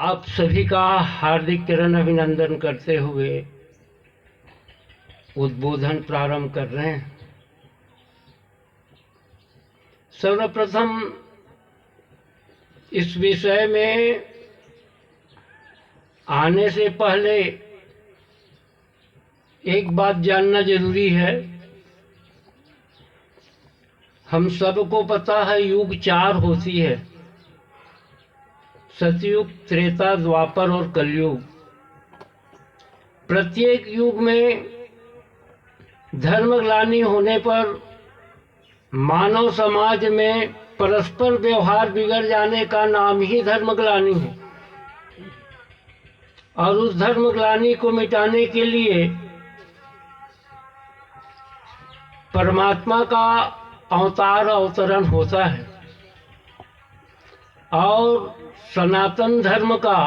आप सभी का हार्दिक चरण अभिनंदन करते हुए उद्बोधन प्रारंभ कर रहे हैं। सर्वप्रथम इस विषय में आने से पहले एक बात जानना जरूरी है। हम सबको पता है युग 4 होती है, सतयुग, त्रेता, द्वापर और कलयुग। प्रत्येक युग में धर्मग्लानि होने पर मानव समाज में परस्पर व्यवहार बिगड़ जाने का नाम ही धर्मग्लानि है। और उस धर्मग्लानि को मिटाने के लिए परमात्मा का अवतरण होता है और सनातन धर्म का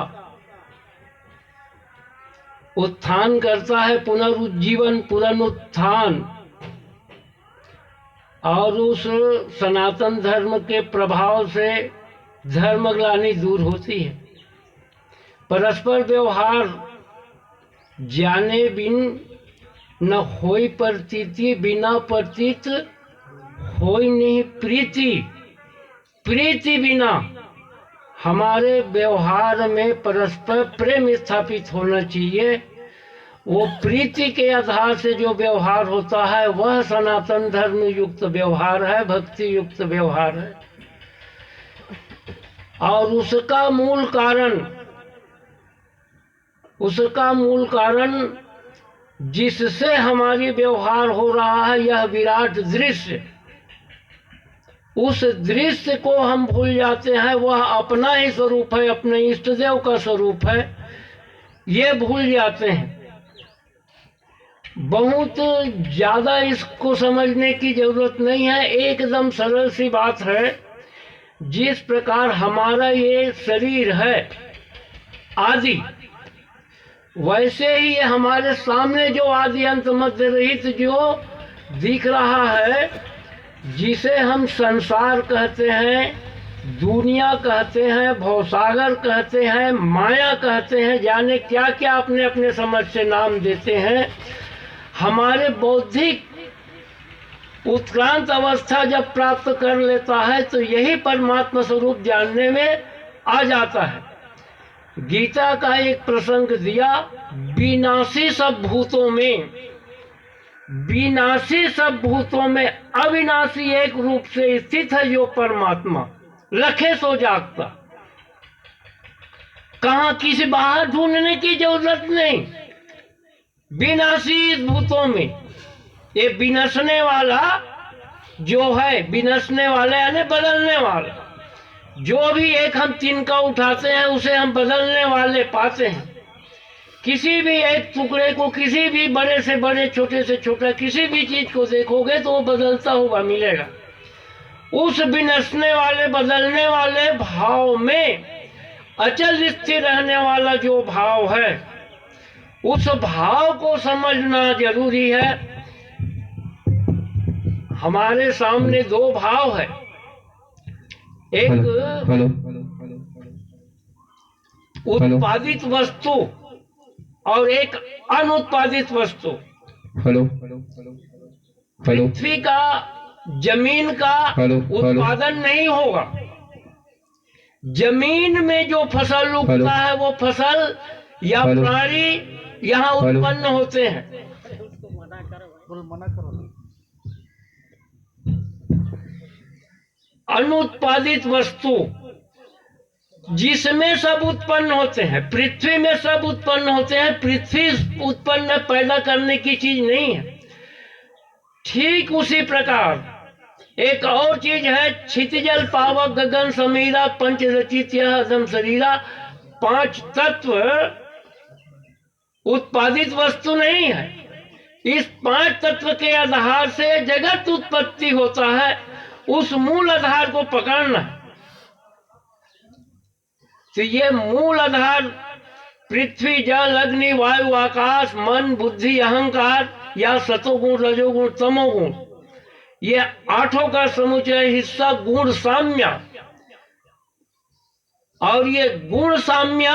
उत्थान करता है, पुनरुज्जीवन, पुनरुत्थान। और उस सनातन धर्म के प्रभाव से धर्मग्लानि दूर होती है। परस्पर व्यवहार जाने बिन न होई प्रतीति, बिना प्रतीत होई नहीं प्रीति। प्रीति बिना हमारे व्यवहार में परस्पर प्रेम स्थापित होना चाहिए। वो प्रीति के आधार से जो व्यवहार होता है वह सनातन धर्म युक्त व्यवहार है, भक्ति युक्त व्यवहार है। और उसका मूल कारण जिससे हमारी व्यवहार हो रहा है, यह विराट दृश्य, उस दृश्य को हम भूल जाते हैं। वह अपना ही स्वरूप है, अपने इष्ट देव का स्वरूप है, ये भूल जाते हैं। बहुत ज्यादा इसको समझने की जरूरत नहीं है, एकदम सरल सी बात है। जिस प्रकार हमारा ये शरीर है आदि, वैसे ही ये हमारे सामने जो आदि अंत मध्य रहित जो दिख रहा है, जिसे हम संसार कहते हैं, दुनिया कहते हैं, भवसागर कहते हैं, माया कहते हैं, जाने क्या क्या अपने अपने समझ से नाम देते हैं। हमारे बौद्धिक उत्क्रांत अवस्था जब प्राप्त कर लेता है तो यही परमात्मा स्वरूप जानने में आ जाता है। गीता का एक प्रसंग दिया, विनाशी सब भूतों में अविनाशी एक रूप से स्थित है जो परमात्मा, रखे सो जागता। कहाँ किसी बाहर ढूंढने की जरूरत नहीं। विनाशी भूतों में ये विनशने वाला जो है, विनशने वाला यानी बदलने वाला, जो भी एक हम तिनका उठाते हैं उसे हम बदलने वाले पाते हैं। किसी भी एक टुकड़े को, किसी भी बड़े से बड़े, छोटे से छोटा किसी भी चीज को देखोगे तो वो बदलता हुआ मिलेगा। उस विनशने वाले, बदलने वाले भाव में अचल स्थिर रहने वाला जो भाव है, उस भाव को समझना जरूरी है। हमारे सामने दो भाव है, एक उत्पादित वस्तु और एक अनुत्पादित वस्तु। पृथ्वी का, जमीन का उत्पादन नहीं होगा। जमीन में जो फसल उगता है वो फसल या प्राणी यहाँ उत्पन्न होते हैं। अनुत्पादित वस्तु जिसमें सब उत्पन्न होते हैं, पृथ्वी में सब उत्पन्न होते हैं। पृथ्वी उत्पन्न पैदा करने की चीज नहीं है। ठीक उसी प्रकार एक और चीज है, क्षितिजल पावक गगन समीरा पंच रचित यह अदम शरीरा। 5 तत्व उत्पादित वस्तु नहीं है। इस 5 तत्व के आधार से जगत उत्पत्ति होता है। उस मूल आधार को पकड़ना है। तो ये मूल आधार पृथ्वी, जल, अग्नि, वायु, आकाश, मन, बुद्धि, अहंकार या सतोगुण, रजोगुण, तमोगुण, ये 8 का समुच्चय हिस्सा गुण साम्य और ये गुण साम्य,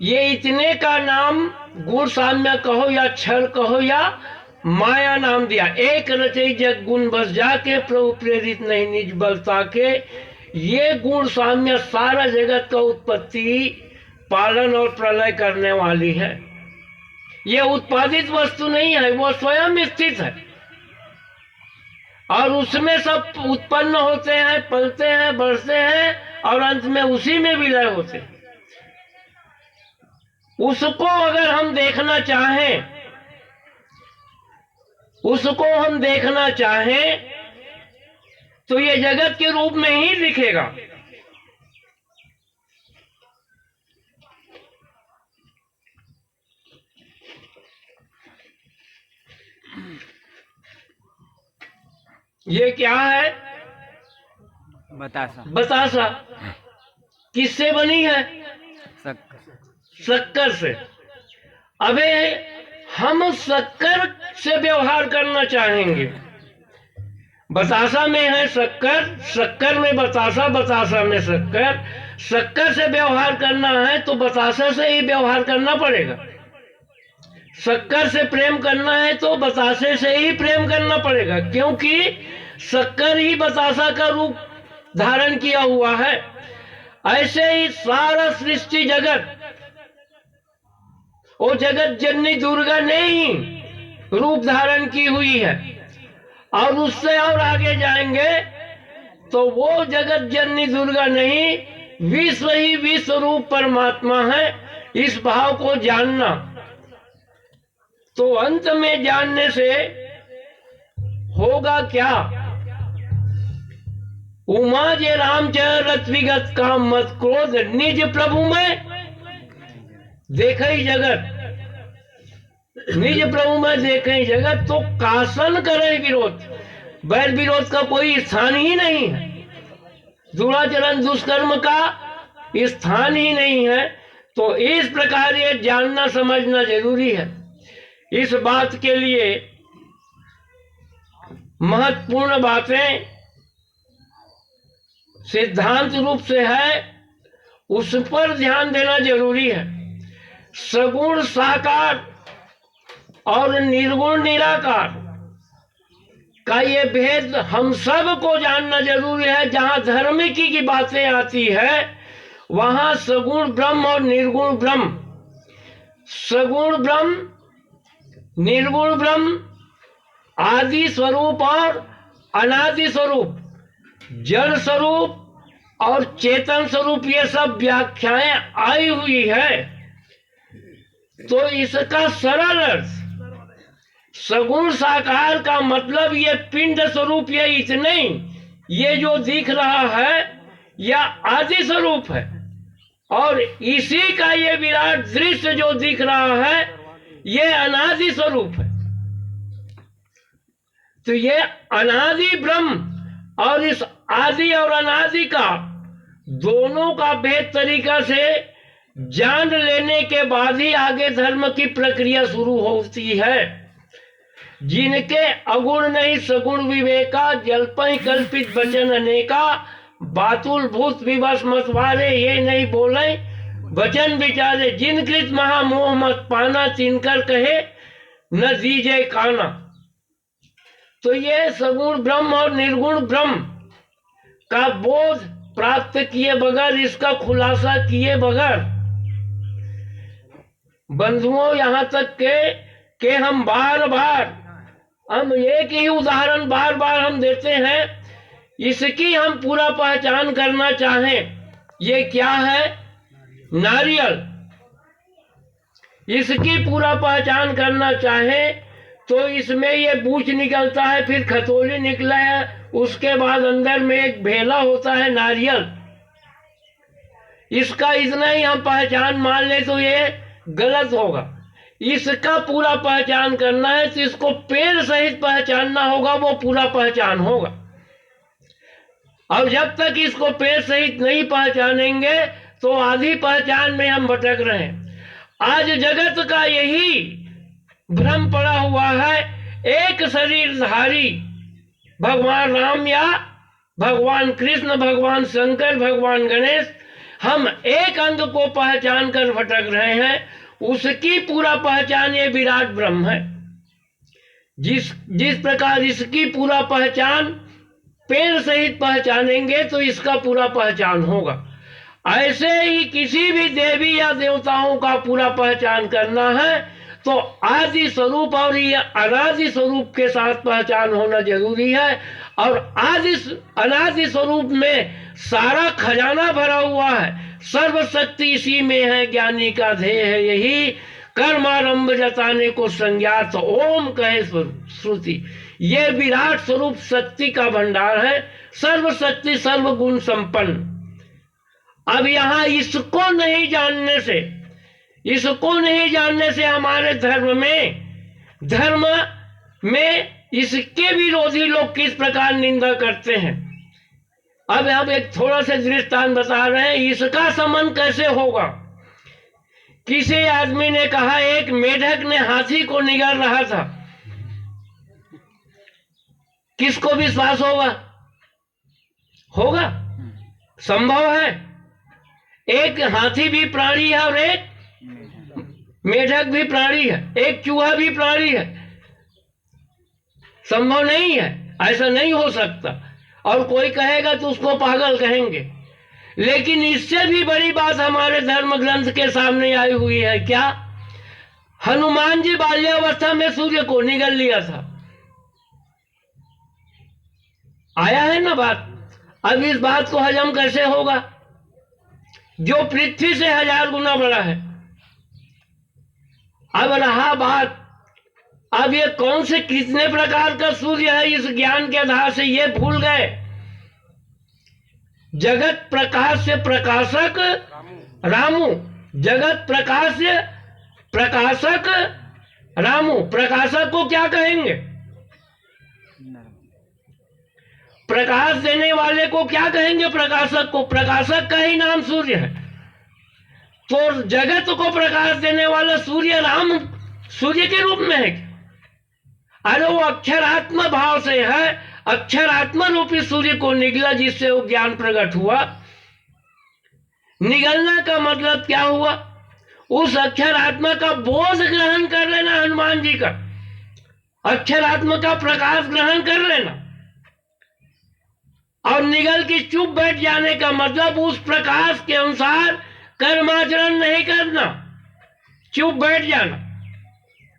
ये इतने का नाम गुण साम्य कहो या क्षर कहो या माया नाम दिया। एक रचई जग गुण बस जाके, प्रभु प्रेरित नहीं निज बलता के। ये गुण साम्य सारा जगत का उत्पत्ति, पालन और प्रलय करने वाली है। ये उत्पादित वस्तु नहीं है, वो स्वयं स्थित है और उसमें सब उत्पन्न होते हैं, पलते हैं, बढ़ते हैं और अंत में उसी में विलय होते हैं। उसको अगर हम देखना चाहें, उसको हम देखना चाहें तो ये जगत के रूप में ही दिखेगा। ये क्या है? बतासा। बतासा किससे बनी है? शक्कर से। अबे हम शक्कर से व्यवहार करना चाहेंगे। बतासा में है शक्कर, शक्कर में बतासा, बतासा में शक्कर। शक्कर से व्यवहार करना है तो बतासा से ही व्यवहार करना पड़ेगा। शक्कर से प्रेम करना है तो बतासे से ही प्रेम करना पड़ेगा, क्योंकि शक्कर ही बतासा का रूप धारण किया हुआ है। ऐसे ही सारा सृष्टि जगत, वो जगत जननी दुर्गा ने ही रूप धारण की हुई है। और उससे और आगे जाएंगे तो वो जगत जननी दुर्गा नहीं, विश्व ही विश्व रूप परमात्मा है। इस भाव को जानना, तो अंत में जानने से होगा क्या? उमा जे रामचरित विगत काम मत क्रोध, निज प्रभु में देखे जगत, निज प्रभु में देखे जगत। तो कासन करे विरोध, बैर विरोध का कोई स्थान ही नहीं है। दुराचरण दुष्कर्म का स्थान ही नहीं है। तो इस प्रकार ये जानना समझना जरूरी है। इस बात के लिए महत्वपूर्ण बातें सिद्धांत रूप से है, उस पर ध्यान देना जरूरी है। सगुण साकार और निर्गुण निराकार का ये भेद हम सब को जानना जरूरी है। जहां धर्मिकी की बातें आती है वहां सगुण ब्रह्म और निर्गुण ब्रह्म, सगुण ब्रह्म, निर्गुण ब्रह्म, आदि स्वरूप और अनादि स्वरूप, जड़ स्वरूप और चेतन स्वरूप, ये सब व्याख्याएं आई हुई है। तो इसका सरल अर्थ, सगुण साकार का मतलब ये पिंड स्वरूप, ये इतने ही, ये जो दिख रहा है यह आदि स्वरूप है। और इसी का ये विराट दृश्य जो दिख रहा है ये अनादि स्वरूप है। तो ये अनादि ब्रह्म और इस आदि और अनादि का दोनों का भेद तरीका से जान लेने के बाद ही आगे धर्म की प्रक्रिया शुरू होती है। जिनके अगुण नहीं सगुण विवेका, जल्पहि कल्पित वचन अनेका, बातुल भूत विवश मतवारे, ये नहीं बोले वचन विचारे, जिन कृत महामोह मत पाना, तिनकर कहे न दीजे काना। तो ये सगुण ब्रह्म और निर्गुण ब्रह्म का बोध प्राप्त किए बगैर, इसका खुलासा किए बगैर, बंधुओं यहाँ तक के हम बार बार, हम एक ही उदाहरण बार बार हम देते हैं, इसकी हम पूरा पहचान करना चाहें, ये क्या है? नारियल। इसकी पूरा पहचान करना चाहें तो इसमें ये बूच निकलता है, फिर खतोली निकला है, उसके बाद अंदर में एक भेला होता है नारियल। इसका इतना ही हम पहचान मान ले तो ये गलत होगा। इसका पूरा पहचान करना है तो इसको पेड़ सहित पहचानना होगा, वो पूरा पहचान होगा। और जब तक इसको पेड़ सहित नहीं पहचानेंगे तो आधी पहचान में हम भटक रहे हैं। आज जगत का यही भ्रम पड़ा हुआ है। एक शरीरधारी भगवान राम या भगवान कृष्ण, भगवान शंकर, भगवान गणेश, हम एक अंग को पहचान कर भटक रहे हैं, उसकी पूरा पहचान ये विराट ब्रह्म है। जिस प्रकार इसकी पूरा पहचान पेड़ सहित पहचानेंगे तो इसका पूरा पहचान होगा, ऐसे ही किसी भी देवी या देवताओं का पूरा पहचान करना है तो आदि स्वरूप और ये अनादि स्वरूप के साथ पहचान होना जरूरी है। और अनादि स्वरूप में सारा खजाना भरा हुआ है, सर्वशक्ति इसी में है, ज्ञानी का ध्येय है यही, कर्मारंभ जताने को संज्ञात ओम कहे श्रुति। ये विराट स्वरूप शक्ति का भंडार है, सर्वशक्ति सर्वगुण संपन्न। अब यहाँ इसको नहीं जानने से हमारे धर्म में इसके विरोधी लोग किस प्रकार निंदा करते हैं। अब हम एक थोड़ा सा दृष्टांत बता रहे हैं, इसका संबंध कैसे होगा। किसी आदमी ने कहा एक मेढक ने हाथी को निगल रहा था, किसको विश्वास होगा? संभव है। एक हाथी भी प्राणी है और एक मेढक भी प्राणी है, एक चूहा भी प्राणी है। संभव नहीं है, ऐसा नहीं हो सकता। और कोई कहेगा तो उसको पागल कहेंगे। लेकिन इससे भी बड़ी बात हमारे धर्म ग्रंथ के सामने आई हुई है। क्या? हनुमान जी बाल्यावस्था में सूर्य को निगल लिया था, आया है ना बात। अब इस बात को हजम कैसे होगा जो पृथ्वी से 1000 गुना बड़ा है। अब रहा बात, अब ये कौन से कितने प्रकार का सूर्य है, इस ज्ञान के आधार से ये भूल गए। जगत प्रकाश से प्रकाशक रामू, जगत प्रकाश से प्रकाशक रामू। प्रकाशक को क्या कहेंगे? प्रकाश देने वाले को क्या कहेंगे? प्रकाशक को। प्रकाशक का ही नाम सूर्य है। तो जगत को प्रकाश देने वाला सूर्य राम सूर्य के रूप में है। अरे वो अक्षरात्मा भाव से है, अक्षरात्मा रूपी सूर्य को निगला, जिससे वो ज्ञान प्रकट हुआ। निगलना का मतलब क्या हुआ? उस अक्षरात्मा का बोध ग्रहण कर लेना, हनुमान जी का अक्षरात्मा का प्रकाश ग्रहण कर लेना। और निगल के चुप बैठ जाने का मतलब उस प्रकाश के अनुसार कर्माचरण नहीं करना, चुप बैठ जाना।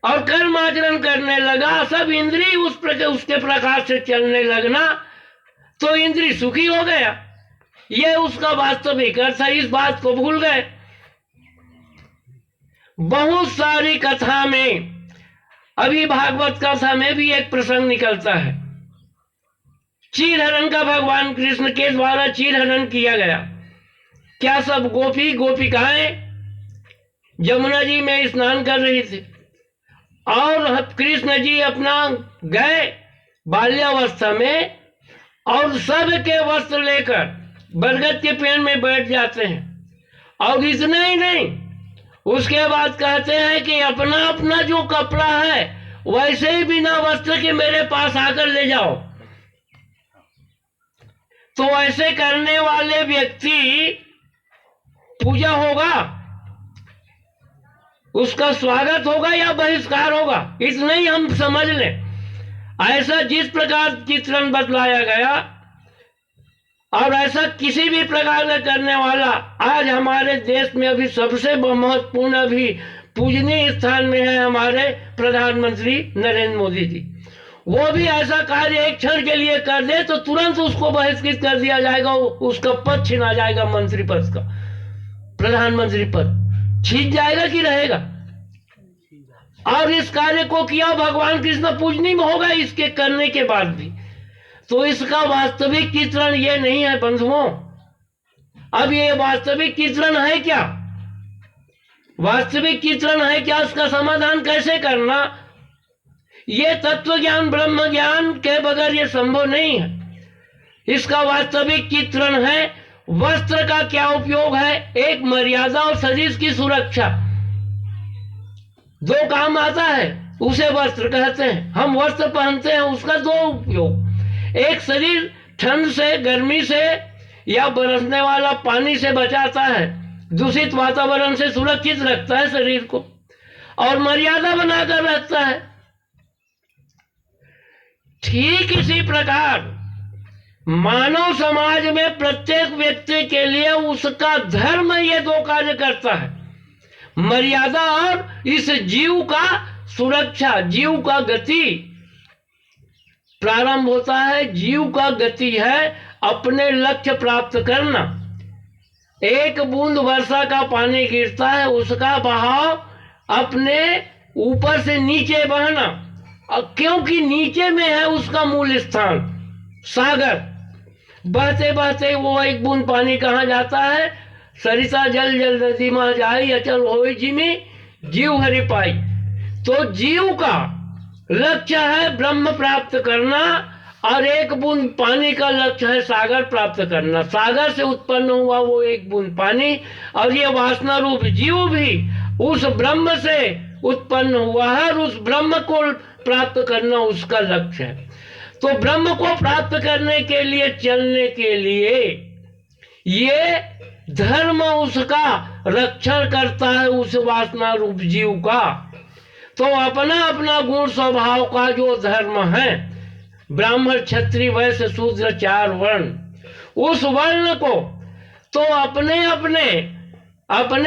और कर्माचरण करने लगा, सब इंद्रिय उसके प्रकाश से चलने लगना, तो इंद्रिय सुखी हो गया। यह उसका वास्तविक अर्थ है। इस बात को भूल गए। बहुत सारी कथा में, अभी भागवत कथा में भी एक प्रसंग निकलता है। चीर हरण का भगवान कृष्ण के द्वारा चीर हरण किया गया। क्या सब गोपिकाएं यमुना जी में स्नान कर रही थी और कृष्ण जी अपना गए बाल्यावस्था में और सब के वस्त्र लेकर बरगद के पेड़ में बैठ जाते हैं। और इतना ही नहीं, उसके बाद कहते हैं कि अपना अपना जो कपड़ा है वैसे ही बिना वस्त्र के मेरे पास आकर ले जाओ। तो ऐसे करने वाले व्यक्ति पूजा होगा, उसका स्वागत होगा या बहिष्कार होगा, इतना ही हम समझ लें। ऐसा जिस प्रकार चित्रण बतलाया गया और ऐसा किसी भी प्रकार का करने वाला आज हमारे देश में अभी सबसे महत्वपूर्ण अभी पूजनीय स्थान में है हमारे प्रधानमंत्री नरेंद्र मोदी जी। वो भी ऐसा कार्य एक क्षण के लिए कर दे तो तुरंत उसको बहिष्कृत कर दिया जाएगा, उसका पद छीना जाएगा, मंत्री पद का, प्रधानमंत्री पद छीन जाएगा कि रहेगा। और इस कार्य को किया भगवान कृष्ण पूजनीय में होगा इसके करने के बाद भी। तो इसका वास्तविक चित्रण ये नहीं है बंधुओं। अब ये वास्तविक चित्रण है क्या? वास्तविक चित्रण है क्या? उसका समाधान कैसे करना? ये तत्व ज्ञान ब्रह्म ज्ञान के बगैर ये संभव नहीं है। इसका वास्तविक चित्रण है वस्त्र का क्या उपयोग है, एक मर्यादा और शरीर की सुरक्षा। दो काम आता है उसे वस्त्र कहते हैं। हम वस्त्र पहनते हैं, उसका दो उपयोग, एक शरीर ठंड से गर्मी से या बरसने वाला पानी से बचाता है, दूषित वातावरण से सुरक्षित रखता है शरीर को और मर्यादा बनाकर रखता है। ठीक इसी प्रकार मानव समाज में प्रत्येक व्यक्ति के लिए उसका धर्म ये दो कार्य करता है, मर्यादा और इस जीव का सुरक्षा। जीव का गति प्रारंभ होता है, जीव का गति है अपने लक्ष्य प्राप्त करना। एक बूंद वर्षा का पानी गिरता है, उसका बहाव अपने ऊपर से नीचे बहना, क्योंकि नीचे में है उसका मूल स्थान सागर। बहते बहते वो एक बूंद पानी कहाँ जाता है? सरिता जल जल नदी में जाई, अचल होई जिमी जीव हरि पाई। तो जीव का लक्ष्य है ब्रह्म प्राप्त करना और एक बूंद पानी का लक्ष्य है सागर प्राप्त करना। सागर से उत्पन्न हुआ वो एक बूंद पानी और ये वासना रूप जीव भी उस ब्रह्म से उत्पन्न हुआ है और उस ब्रह्म को प्राप्त करना उसका लक्ष्य है। तो ब्रह्म को प्राप्त करने के लिए, चलने के लिए ये धर्म उसका रक्षण करता है, उस वासना रूप जीव का। तो अपना अपना गुण स्वभाव का जो धर्म है, ब्राह्मण क्षत्रिय वैश्य शूद्र 4 वर्ण, उस वर्ण को तो अपने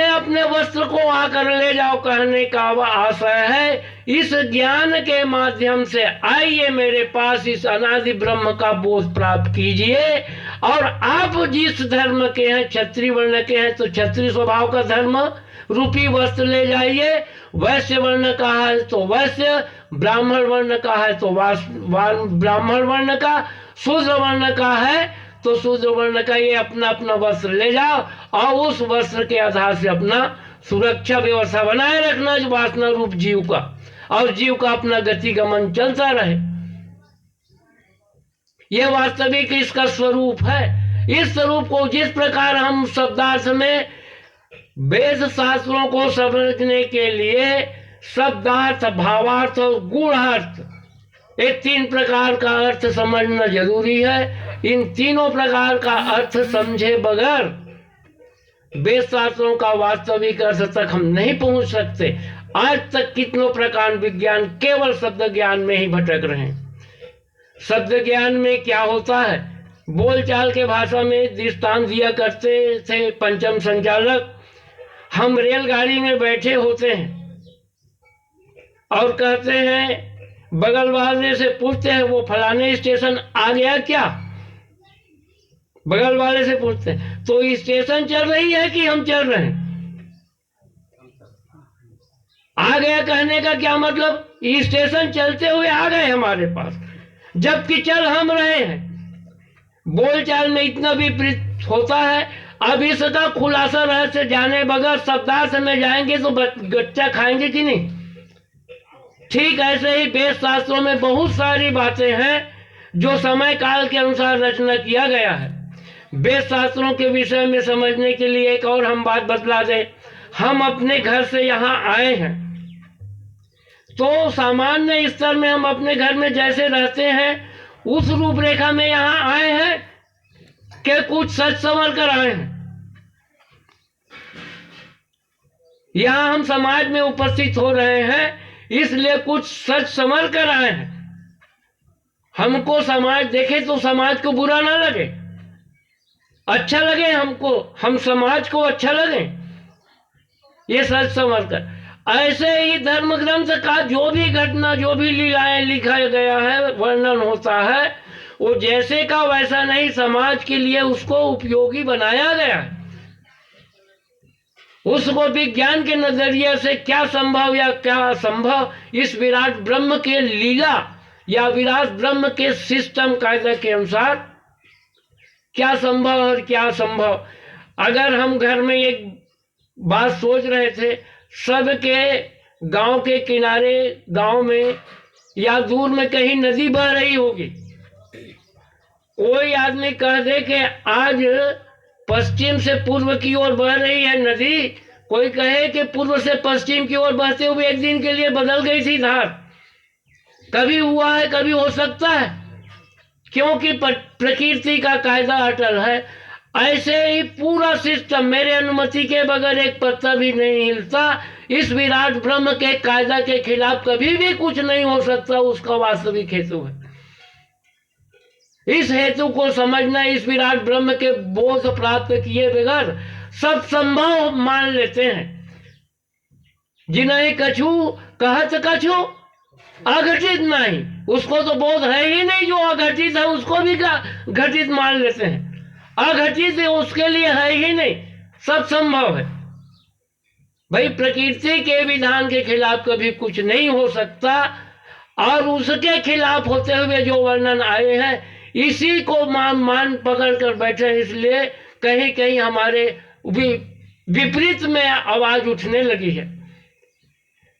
अपने वस्त्र को आकर ले जाओ कहने का आशय है। इस ज्ञान के माध्यम से आइए मेरे पास, इस अनादि ब्रह्म का बोध प्राप्त कीजिए। और आप जिस धर्म के हैं, क्षत्रिय वर्ण के हैं तो क्षत्रिय स्वभाव का धर्म रूपी वस्त्र ले जाइए। वैश्य वर्ण का है तो वैश्य, ब्राह्मण वर्ण का है तो ब्राह्मण वर्ण का, शूद्र वर्ण का है तो शूद्र वर्ण का, ये अपना अपना वस्त्र ले जाओ और उस वस्त्र के आधार से अपना सुरक्षा व्यवस्था बनाए रखना जो वासना रूप जीव का, और जीव का अपना गति गमन चलता रहे। यह वास्तविक इसका स्वरूप है। इस स्वरूप को जिस प्रकार हम शब्दार्थ में वेद शास्त्रों को समझने के लिए शब्दार्थ, भावार्थ और गूढ़ार्थ, ये 3 प्रकार का अर्थ समझना जरूरी है। इन तीनों प्रकार का अर्थ समझे बगैर वेद शास्त्रों का वास्तविक अर्थ तक हम नहीं पहुंच सकते। आज तक कितनों प्रकार विज्ञान केवल शब्द ज्ञान में ही भटक रहे हैं। शब्द ज्ञान में क्या होता है? बोलचाल के भाषा में दृष्टांत दिया करते थे पंचम संचालक। हम रेलगाड़ी में बैठे होते हैं और कहते हैं, बगल वाले से पूछते हैं वो फलाने स्टेशन आ गया क्या? बगल वाले से पूछते हैं तो स्टेशन चल रही है कि हम चल रहे हैं? आ गया कहने का क्या मतलब? स्टेशन चलते हुए आ गए हमारे पास, जबकि चल हम रहे हैं। बोलचाल में इतना विपरीत होता है। अब इसका खुलासा रहस्य जाने बगैर शब्दार्थ में जाएंगे तो गच्चा खाएंगे कि नहीं? ठीक ऐसे ही वेद शास्त्रों में बहुत सारी बातें हैं जो समय काल के अनुसार रचना किया गया है। वेद शास्त्रों के विषय में समझने के लिए एक और हम बात बतला दें। हम अपने घर से यहाँ आए हैं तो सामान्य स्तर में हम अपने घर में जैसे रहते हैं उस रूपरेखा में यहाँ आए हैं कि कुछ सच संवर कर आए हैं। यहाँ हम समाज में उपस्थित हो रहे हैं इसलिए कुछ सच संवर कर आए हैं। हमको समाज देखे तो समाज को बुरा ना लगे, अच्छा लगे हमको, हम समाज को अच्छा लगे, ये सच संवर कर। ऐसे ही धर्म ग्रंथ का जो भी घटना, जो भी लीलाएं लिखा गया है, वर्णन होता है, वो जैसे का वैसा नहीं, समाज के लिए उसको उपयोगी बनाया गया है। उसको विज्ञान के नजरिए से क्या संभव या क्या असंभव, इस विराट ब्रह्म के लीला या विराट ब्रह्म के सिस्टम कायदे के अनुसार क्या संभव और क्या असंभव। अगर हम घर में एक बात सोच रहे थे, सबके गांव के किनारे, गांव में या दूर में कहीं नदी बह रही होगी, कोई आदमी कह दे कि आज पश्चिम से पूर्व की ओर बह रही है नदी, कोई कहे कि पूर्व से पश्चिम की ओर बहते हुए एक दिन के लिए बदल गई थी धार। कभी हुआ है, कभी हो सकता है, क्योंकि प्रकृति का कायदा अटल है। ऐसे ही पूरा सिस्टम मेरे अनुमति के बगैर एक पत्ता भी नहीं हिलता। इस विराट ब्रह्म के कायदा के खिलाफ कभी भी कुछ नहीं हो सकता, उसका वास्तविक हेतु है। इस हेतु को समझना, इस विराट ब्रह्म के बोध प्राप्त किए बगैर सब संभव मान लेते हैं। जिन्हें कछु कहत कछु अघटित नहीं, उसको तो बोध है ही नहीं, जो अघटित है उसको भी घटित मान लेते हैं। अघटित उसके लिए है ही नहीं, सब संभव है। भाई प्रकृति के विधान के खिलाफ कभी कुछ नहीं हो सकता, और उसके खिलाफ होते हुए जो वर्णन आए हैं इसी को मान पकड़ कर बैठे, इसलिए कहीं कहीं हमारे विपरीत में आवाज उठने लगी है।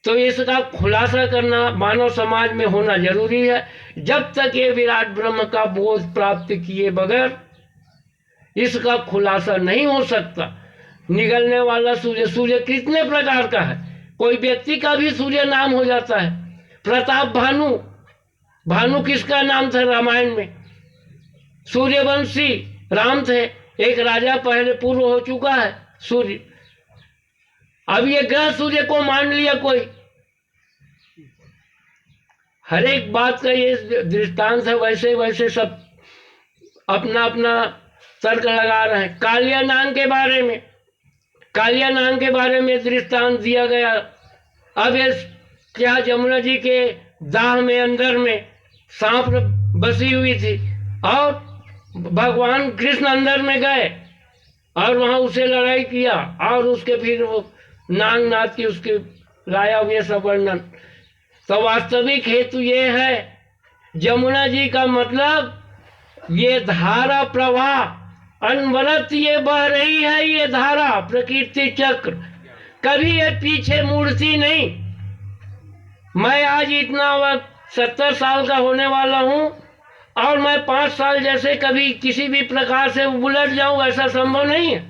तो इसका खुलासा करना मानव समाज में होना जरूरी है। जब तक ये विराट ब्रह्म का बोध प्राप्त किए बगैर इसका खुलासा नहीं हो सकता। निगलने वाला सूर्य, सूर्य कितने प्रकार का है, कोई व्यक्ति का भी सूर्य नाम हो जाता है। प्रताप भानु, भानु किसका नाम था रामायण में? सूर्यवंशी राम थे, एक राजा पहले पूर्व हो चुका है सूर्य। अब ये ग्रह सूर्य को मान लिया कोई। हर एक बात का ये दृष्टांत है, वैसे वैसे सब अपना अपना तर्क लगा रहे हैं। कालिया नाग के बारे में, कालिया नाग के बारे में दृष्टांत दिया गया। अब ये क्या जमुना जी के दाह में अंदर में सांप बसी हुई थी, और भगवान कृष्ण अंदर में गए और वहां उसे लड़ाई किया, और उसके फिर वो नागनाथ की उसके लाया हुए सब वर्णन। तो वास्तविक हेतु ये है, जमुना जी का मतलब ये धारा प्रवाह अनवरत ये बह रही है, ये धारा प्रकृति चक्र, कभी ये पीछे मुड़ती नहीं। मैं आज इतना वक्त 70 साल का होने वाला हूं, और मैं 5 साल जैसे कभी किसी भी प्रकार से उलट जाऊं, ऐसा संभव नहीं है,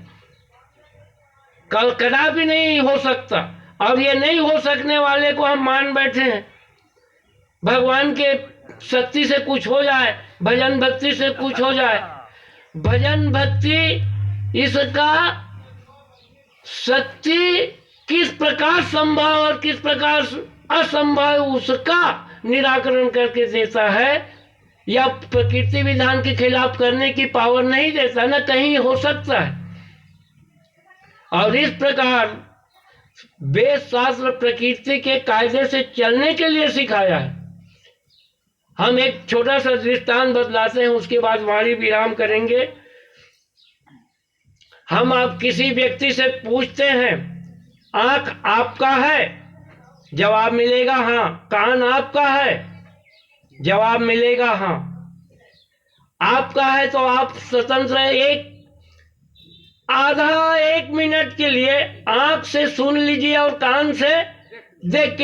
कदापि नहीं हो सकता। और ये नहीं हो सकने वाले को हम मान बैठे हैं। भगवान के शक्ति से कुछ हो जाए, भजन भक्ति से कुछ हो जाए, भजन भक्ति इसका शक्ति किस प्रकार संभव और किस प्रकार असंभव उसका निराकरण करके देता है, या प्रकृति विधान के खिलाफ करने की पावर नहीं देता, ना कहीं हो सकता है। और इस प्रकार वेद शास्त्र प्रकृति के कायदे से चलने के लिए सिखाया है। हम एक छोटा सा दृष्टांत बतलाते हैं, उसके बाद वाणी विराम करेंगे। हम आप किसी व्यक्ति से पूछते हैं, आंख आपका है? जवाब मिलेगा हाँ। कान आपका है? जवाब मिलेगा हाँ। आपका है तो आप स्वतंत्र एक आधा 1 मिनट के लिए आंख से सुन लीजिए और कान से देख के